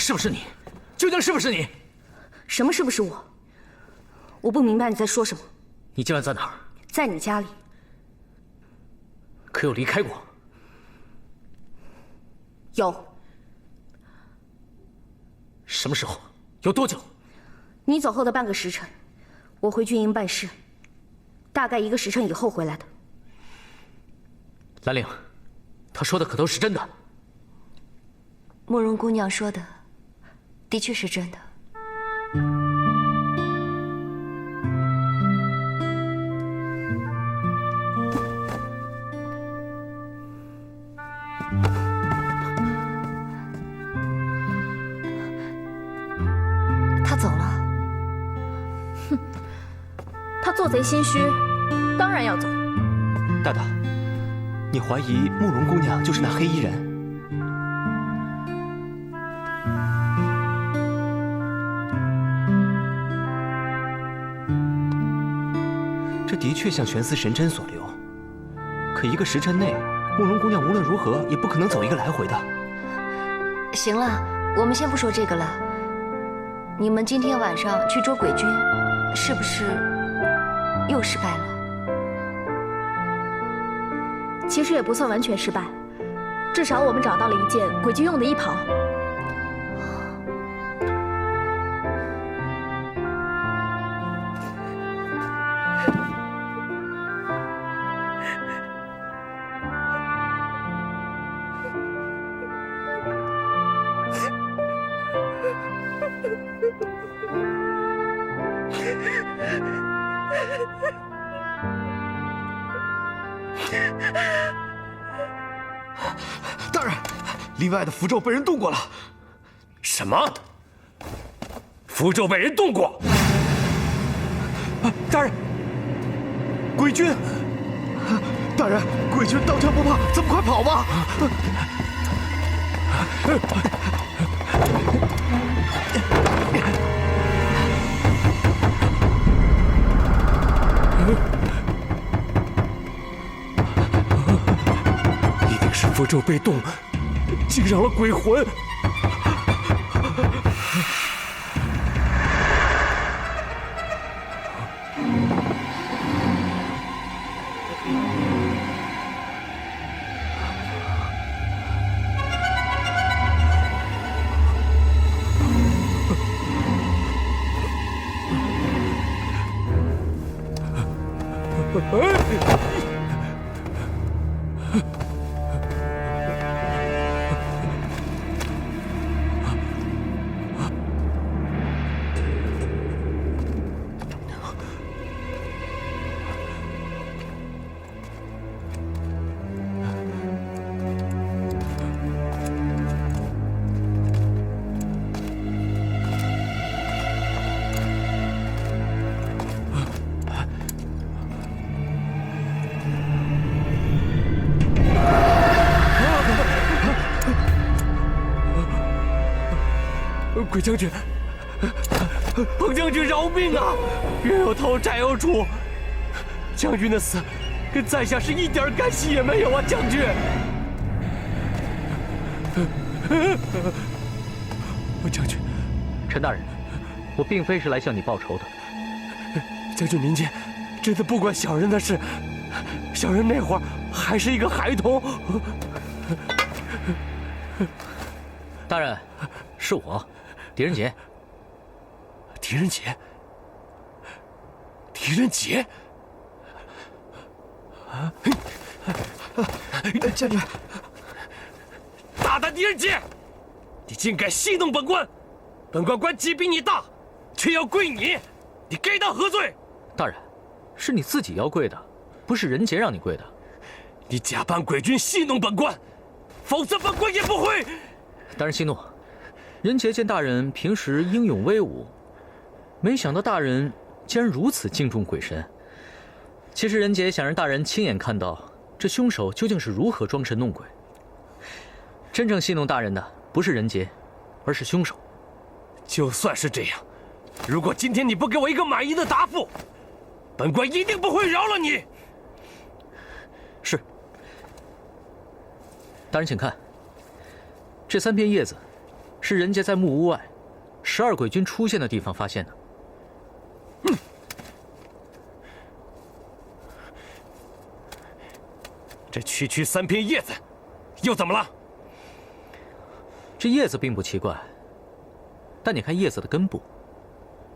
是不是你？究竟是不是你？什么是不是我？我不明白你在说什么。你今晚在哪儿？在你家里。可有离开过？有。什么时候？有多久？你走后的半个时辰，我回军营办事，大概1个时辰以后回来的。兰陵，他说的可都是真的？慕容姑娘说的，的确是真的。他走了。哼，他做贼心虚，当然要走。大大，你怀疑慕容姑娘就是那黑衣人？这的确像玄思神针所留，可1个时辰内，慕容姑娘无论如何也不可能走1个来回的。行了，我们先不说这个了。你们今天晚上去捉鬼君，是不是又失败了？其实也不算完全失败，至少我们找到了一件鬼君用的衣袍。大人，里外的符咒被人动过了。什么？符咒被人动过？大人，鬼君！大人，鬼君刀枪不怕，咱们快跑吧！一定是符咒被动，惊扰了鬼魂。鬼将军，彭将军饶命啊！冤有头，债有主，将军的死跟在下是一点干系也没有啊，将军。将军，陈大人，我并非是来向你报仇的。将军您见，真的不关小人的事。小人那会儿还是一个孩童。大人，是我，狄仁杰。狄仁杰，狄仁杰，将军，大胆狄仁杰，你竟敢戏弄本官！本官官级比你大，却要跪你，你该当何罪？大人，是你自己要跪的，不是仁杰让你跪的。你假扮鬼君戏弄本官，否则本官也不会。大人息怒，仁杰见大人平时英勇威武，没想到大人竟然如此敬重鬼神。其实仁杰想让大人亲眼看到这凶手究竟是如何装神弄鬼。真正戏弄大人的不是仁杰，而是凶手。就算是这样，如果今天你不给我一个满意的答复，本官一定不会饶了你。是。大人请看，这3片叶子是仁杰在木屋外12鬼君出现的地方发现的。这区区3片叶子，又怎么了？这叶子并不奇怪，但你看叶子的根部，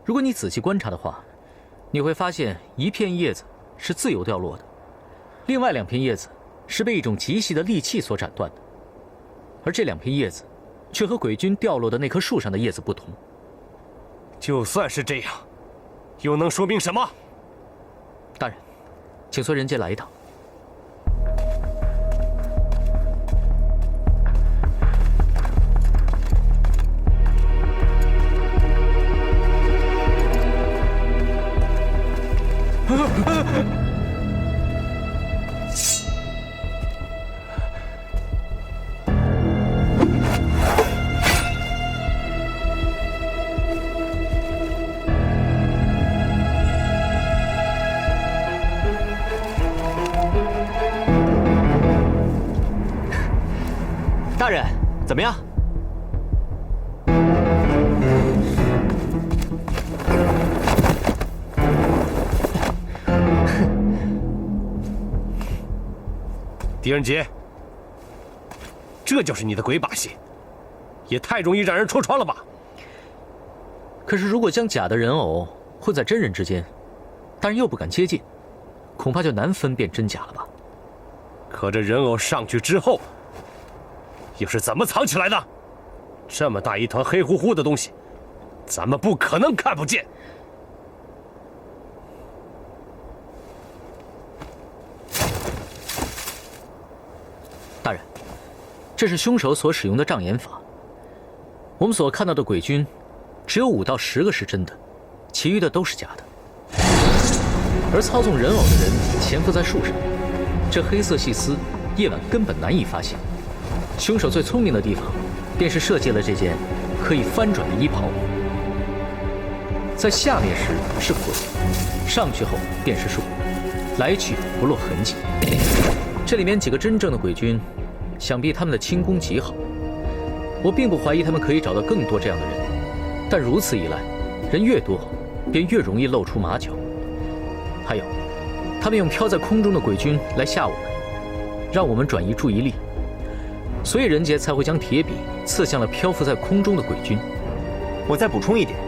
如果你仔细观察的话，你会发现1片叶子是自由掉落的，另外2片叶子是被一种极细的利器所斩断的，而这2片叶子却和鬼君掉落的那棵树上的叶子不同。就算是这样，又能说明什么？大人，请随仁杰来一趟。大人，怎么样？狄仁杰，这就是你的鬼把戏，也太容易让人戳穿了吧？可是如果将假的人偶混在真人之间，大人又不敢接近，恐怕就难分辨真假了吧？可这人偶上去之后，又是怎么藏起来的？这么大一团黑乎乎的东西，咱们不可能看不见。大人，这是凶手所使用的障眼法。我们所看到的鬼君，只有5到10个是真的，其余的都是假的。而操纵人偶的人潜伏在树上，这黑色细丝夜晚根本难以发现。凶手最聪明的地方，便是设计了这件可以翻转的衣袍。在下面时是鬼，上去后便是树，来去不落痕迹。这里面几个真正的鬼君，想必他们的轻功极好。我并不怀疑他们可以找到更多这样的人，但如此一来，人越多，便越容易露出马脚。还有，他们用飘在空中的鬼君来吓我们，让我们转移注意力，所以仁杰才会将铁笔刺向了漂浮在空中的鬼君。我再补充一点，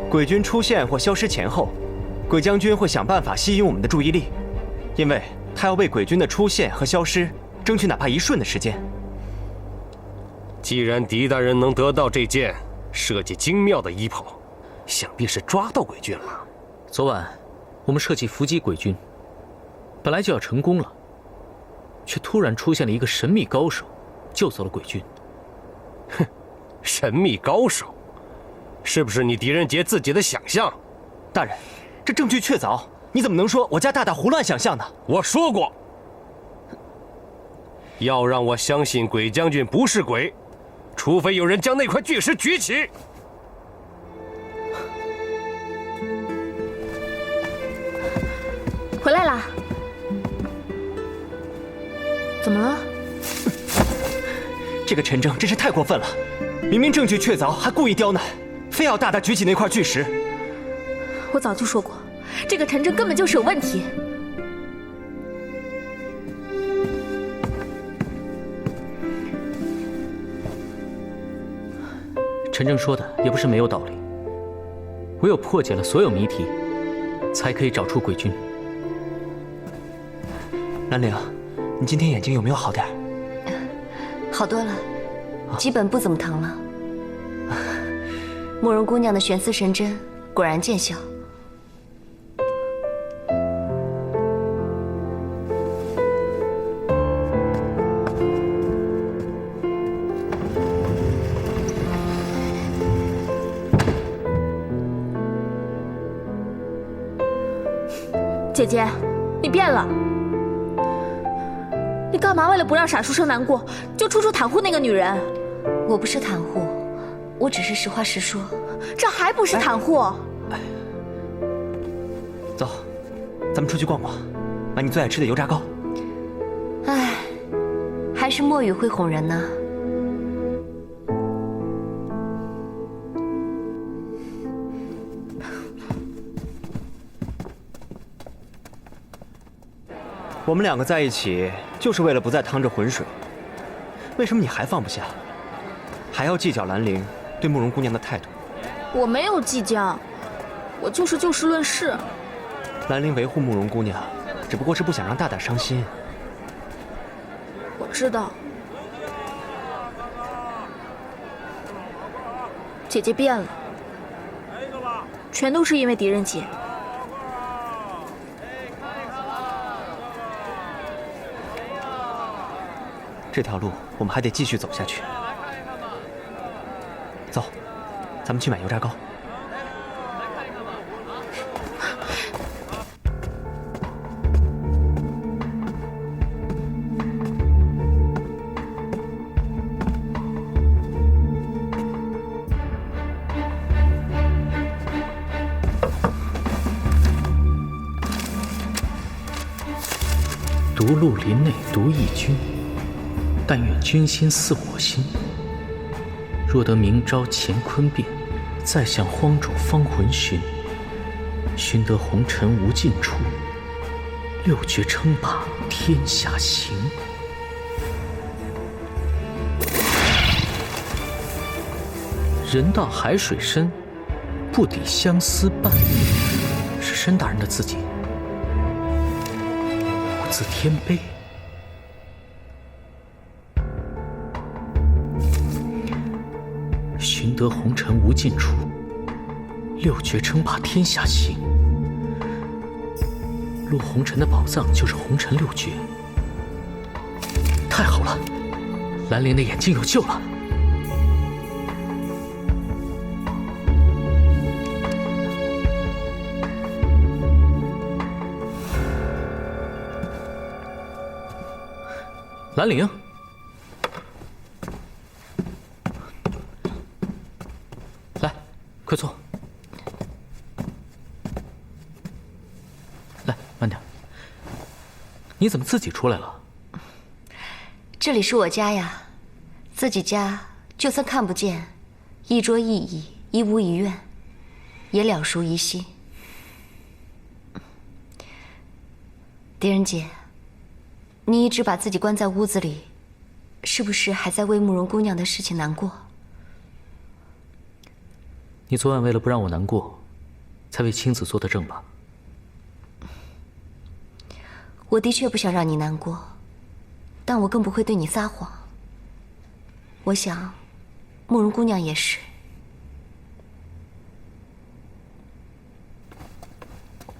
鬼君出现或消失前后，鬼将军会想办法吸引我们的注意力，因为他要为鬼君的出现和消失争取哪怕1瞬的时间。既然狄大人能得到这件设计精妙的衣袍，想必是抓到鬼君了。昨晚我们设计伏击鬼君，本来就要成功了，却突然出现了一个神秘高手，救走了鬼君。哼，神秘高手，是不是你狄仁杰自己的想象？大人，这证据确凿，你怎么能说我家大大胡乱想象呢？我说过，要让我相信鬼将军不是鬼，除非有人将那块巨石举起。啦？怎么了？这个陈正真是太过分了，明明证据确凿，还故意刁难，非要大大举起那块巨石。我早就说过，这个陈正根本就是有问题。陈正说的也不是没有道理，唯有破解了所有谜题，才可以找出鬼君。兰陵，你今天眼睛有没有好点？好多了，基本不怎么疼了。慕容姑娘的玄丝神针果然见效。姐姐，你变了。你干嘛为了不让傻书生难过，就处处袒护那个女人？我不是袒护，我只是实话实说。这还不是袒护？走，咱们出去逛逛，买你最爱吃的油炸糕。唉，还是墨雨会哄人呢。我们两个在一起，就是为了不再趟着浑水。为什么你还放不下，还要计较兰陵对慕容姑娘的态度？我没有计较，我就是就事论事。兰陵维护慕容姑娘，只不过是不想让大大伤心。我知道，姐姐变了，全都是因为狄仁杰。这条路我们还得继续走下去。走，咱们去买油炸糕。独鹿林内独异君，但愿君心似我心。若得明朝乾坤变，再向荒冢方魂寻。寻得红尘无尽处，六绝称霸天下行。人到海水深，不抵相思半。是申大人的字迹。无字天碑。寻得红尘无尽处，六绝称霸天下行。陆红尘的宝藏就是红尘六绝。太好了，兰陵的眼睛有救了。兰陵，来，快坐。来，慢点。你怎么自己出来了？这里是我家呀，自己家就算看不见，衣着一衣，一屋一院，也了熟于心。狄仁杰，你一直把自己关在屋子里，是不是还在为慕容姑娘的事情难过？你昨晚为了不让我难过，才为青子做的证吧？我的确不想让你难过，但我更不会对你撒谎。我想，慕容姑娘也是。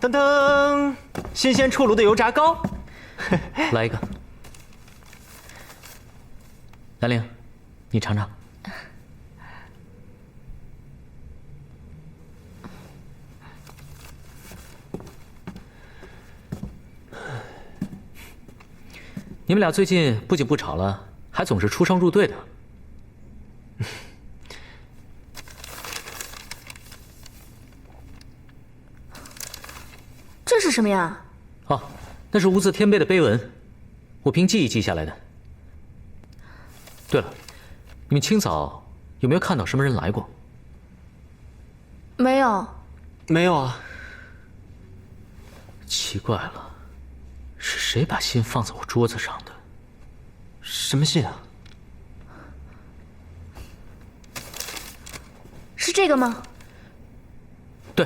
噔噔，新鲜出炉的油炸糕，来一个。兰陵，你尝尝。你们俩最近不仅不吵了，还总是出双入对的。这是什么呀？哦，那是无字天碑的碑文，我凭记忆记下来的。对了，你们清早有没有看到什么人来过？没有。没有啊。奇怪了，是谁把信放在我桌子上的？什么信啊？是这个吗？对。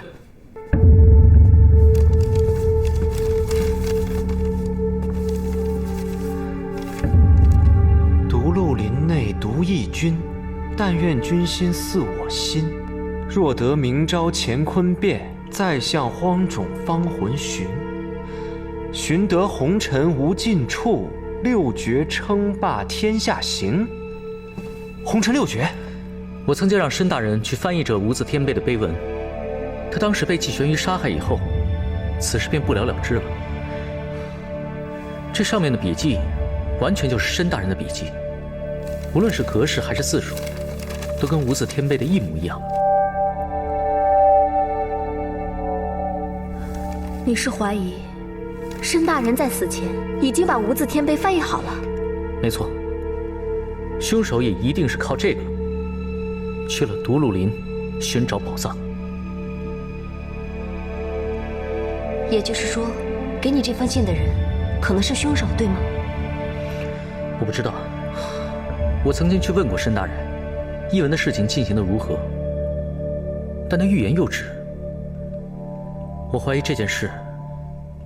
独鹿林内独异君，但愿君心似我心。若得明朝乾坤变，再向荒冢方魂寻。寻得红尘无尽处，六绝称霸天下行。红尘六绝，我曾经让申大人去翻译这无字天碑的碑文，他当时被季玄于杀害以后，此事便不了了之了。这上面的笔记，完全就是申大人的笔记，无论是格式还是字数，都跟无字天碑的一模一样。你是怀疑申大人在死前已经把无字天碑翻译好了？没错，凶手也一定是靠这个去了独鹿林寻找宝藏。也就是说，给你这封信的人可能是凶手，对吗？我不知道，我曾经去问过申大人，译文的事情进行得如何，但他欲言又止。我怀疑这件事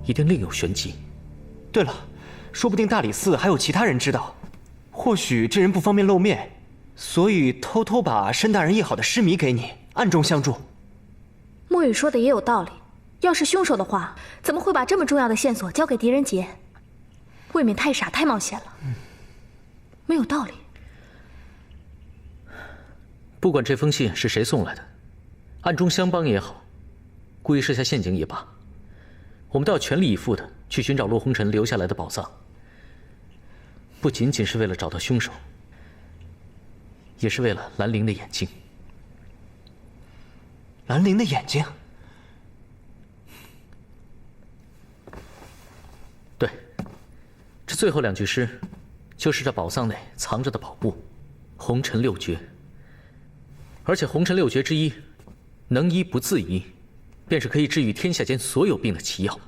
一定另有玄机。对了，说不定大理寺还有其他人知道，或许这人不方便露面，所以偷偷把申大人译好的诗谜给你，暗中相助。墨雨说的也有道理，要是凶手的话，怎么会把这么重要的线索交给狄仁杰？未免太傻太冒险了，没有道理。不管这封信是谁送来的，暗中相帮也好，故意设下陷阱也罢，我们都要全力以赴的去寻找洛红尘留下来的宝藏。不仅仅是为了找到凶手，也是为了兰陵的眼睛。兰陵的眼睛？对，这最后2句诗，就是这宝藏内藏着的宝物——红尘六绝。而且红尘六绝之一，能医不自医，便是可以治愈天下间所有病的奇药。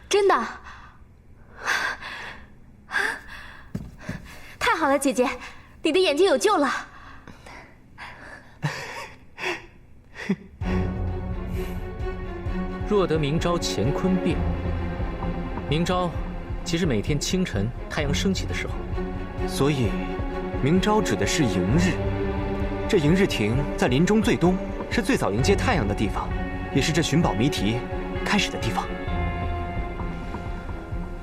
真的？太好了，姐姐，你的眼睛有救了。若得明朝乾坤变，明朝即是每天清晨太阳升起的时候，所以明朝指的是迎日。这迎日亭在林中最东，是最早迎接太阳的地方，也是这寻宝谜题开始的地方。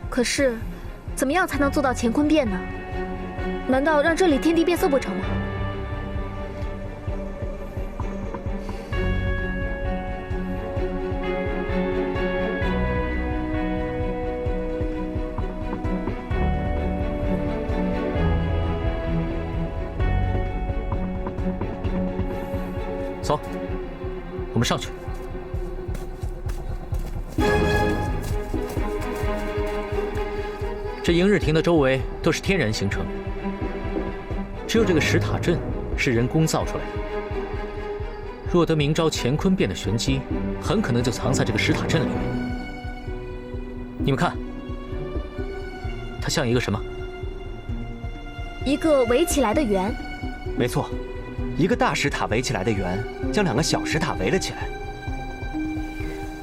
可是，怎么样才能做到乾坤变呢？难道让这里天地变色不成吗？走，我们上去。这迎日亭的周围都是天然形成，只有这个石塔阵是人工造出来的。若得明朝乾坤变的玄机，很可能就藏在这个石塔阵里面。你们看，它像一个什么？一个围起来的圆。没错，一个大石塔围起来的圆，将2个小石塔围了起来。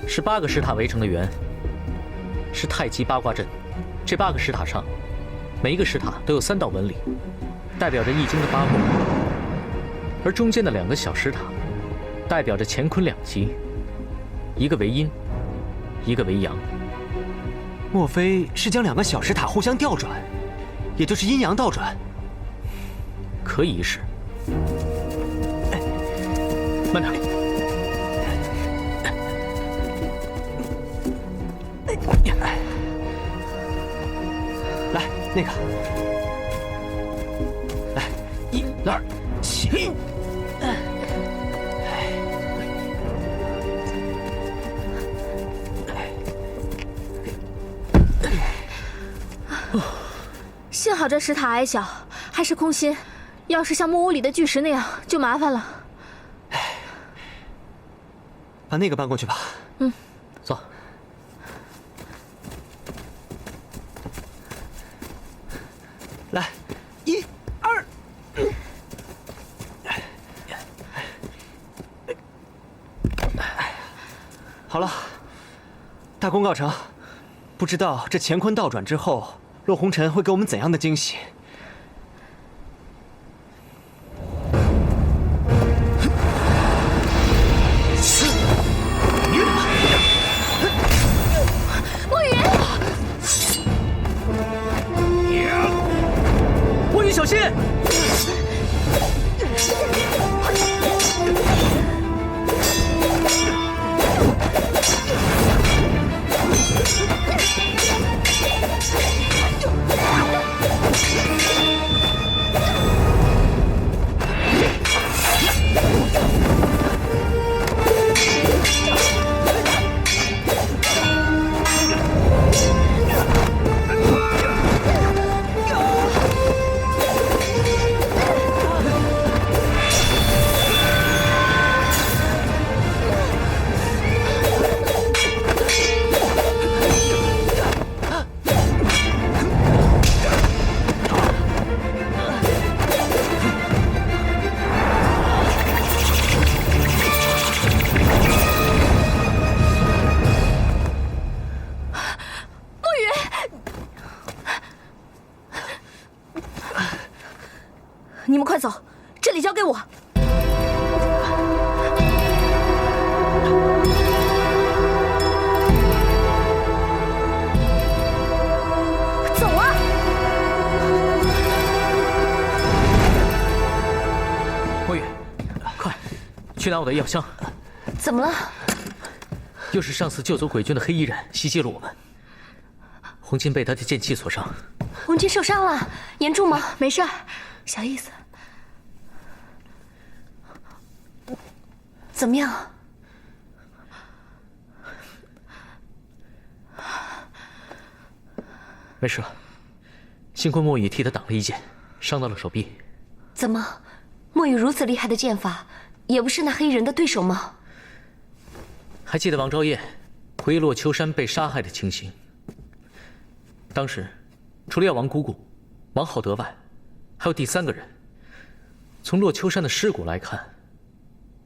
是8个石塔围成的圆，是太极八卦阵。这8个石塔上，每一个石塔都有3道纹理，代表着易经的八卦。而中间的2个小石塔，代表着乾坤两极，一个为阴，一个为阳。莫非是将2个小石塔互相调转，也就是阴阳倒转？可以一试。慢点。来，那个，来，1、2，起。幸好这石塔矮小，还是空心，要是像木屋里的巨石那样，就麻烦了。把那个搬过去吧。嗯，走。来，1、2。好了，大功告成。不知道这乾坤倒转之后，洛红尘会给我们怎样的惊喜？墨雨，墨雨，小心！你们快走，这里交给我。走啊！墨雨，快，去拿我的药箱。怎么了？又是上次救走鬼君的黑衣人袭击了我们。红巾被他的剑气所伤。红巾受伤了，严重吗？没事儿，小意思。怎么样？没事了，幸亏墨雨替他挡了一剑，伤到了手臂。怎么，墨雨如此厉害的剑法，也不是那黑衣人的对手吗？还记得王昭烨回忆洛秋山被杀害的情形。当时，除了药王姑姑、王浩德外，还有第三个人。从洛秋山的尸骨来看，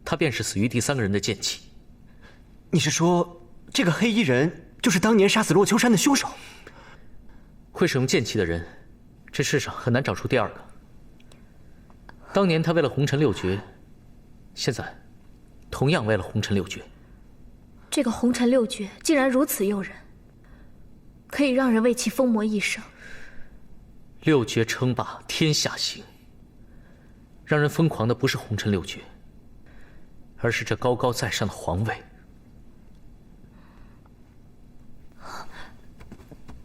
他便是死于第三个人的剑气。你是说，这个黑衣人就是当年杀死洛秋山的凶手？会使用剑气的人，这世上很难找出第二个。当年他为了红尘六绝，现在同样为了红尘六绝。这个红尘六绝竟然如此诱人，可以让人为其疯魔一生。六绝称霸天下行，让人疯狂的不是红尘六绝，而是这高高在上的皇位。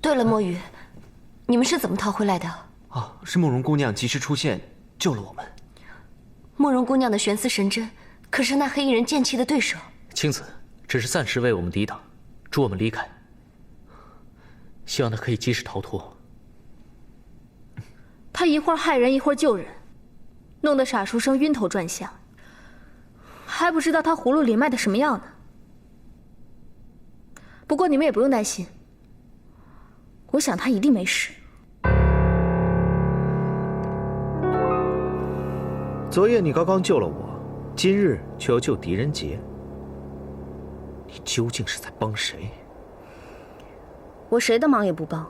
对了，墨雨，你们是怎么逃回来的？哦，是慕容姑娘及时出现，救了我们。慕容姑娘的玄丝神针，可是那黑衣人剑气的对手。青子只是暂时为我们抵挡，助我们离开，希望他可以及时逃脱。他一会儿害人，一会儿救人，弄得傻书生晕头转向，还不知道他葫芦里卖的什么药呢。不过你们也不用担心，我想他一定没事。昨夜你刚刚救了我，今日却要救狄仁杰，你究竟是在帮谁？我谁的忙也不帮。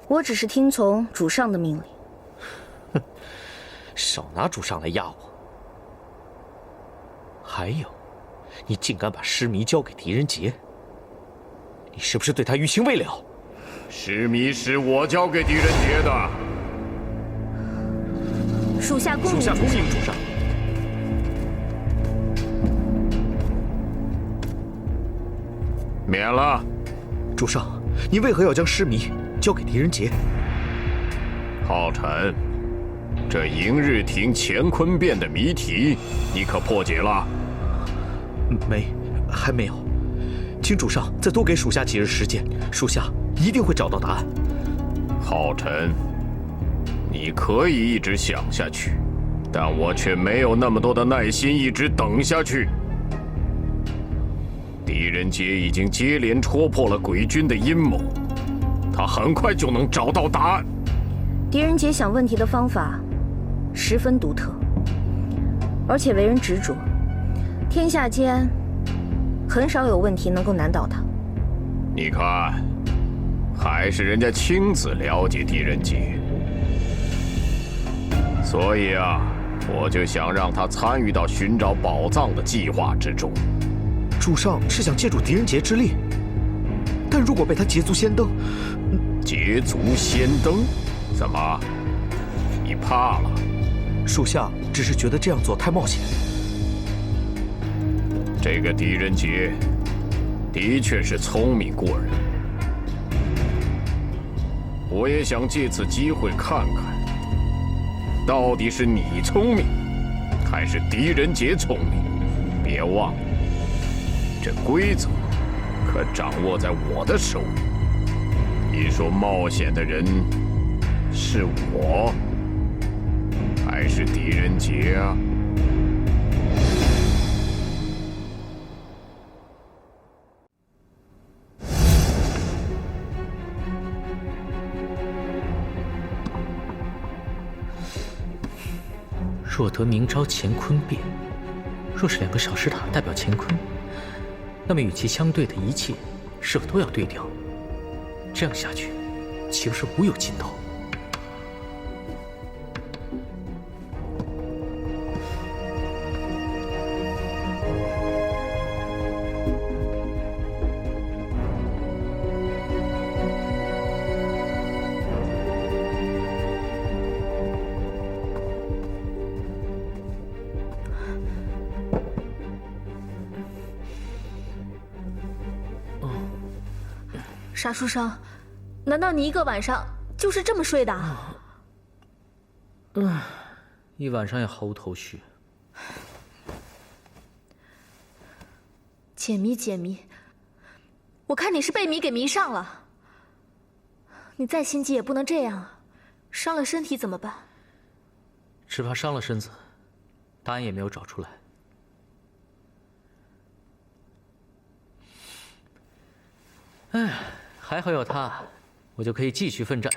我只是听从主上的命令。哼，少拿主上来压我！还有，你竟敢把尸迷交给狄仁杰，你是不是对他于情未了？尸迷是我交给狄仁杰的。属下恭迎主上。免了。主上，你为何要将尸迷交给狄仁杰？浩辰，这迎日亭乾坤变的谜题，你可破解了？还没有。请主上再多给属下几日时间，属下一定会找到答案。浩辰，你可以一直想下去，但我却没有那么多的耐心一直等下去。狄仁杰已经接连戳破了鬼君的阴谋，他很快就能找到答案。狄仁杰想问题的方法十分独特，而且为人执着，天下间很少有问题能够难倒他。你看，还是人家亲自了解狄仁杰，所以啊，我就想让他参与到寻找宝藏的计划之中。主上是想借助狄仁杰之力，但如果被他捷足先登，捷足先登？怎么？你怕了？属下只是觉得这样做太冒险。这个狄仁杰的确是聪明过人，我也想借此机会看看，到底是你聪明，还是狄仁杰聪明？别忘了，这规则可掌握在我的手里。你说冒险的人是我，还是狄仁杰啊？若得明朝乾坤变，若是2个小石塔代表乾坤，那么与其相对的一切是否都要对调？这样下去，岂不是无有尽头？傻书生，难道你一个晚上就是这么睡的？一晚上也毫无头绪。解谜，解谜！我看你是被谜给迷上了。你再心急也不能这样啊，伤了身体怎么办？只怕伤了身子，答案也没有找出来。哎，还好有他，我就可以继续奋战。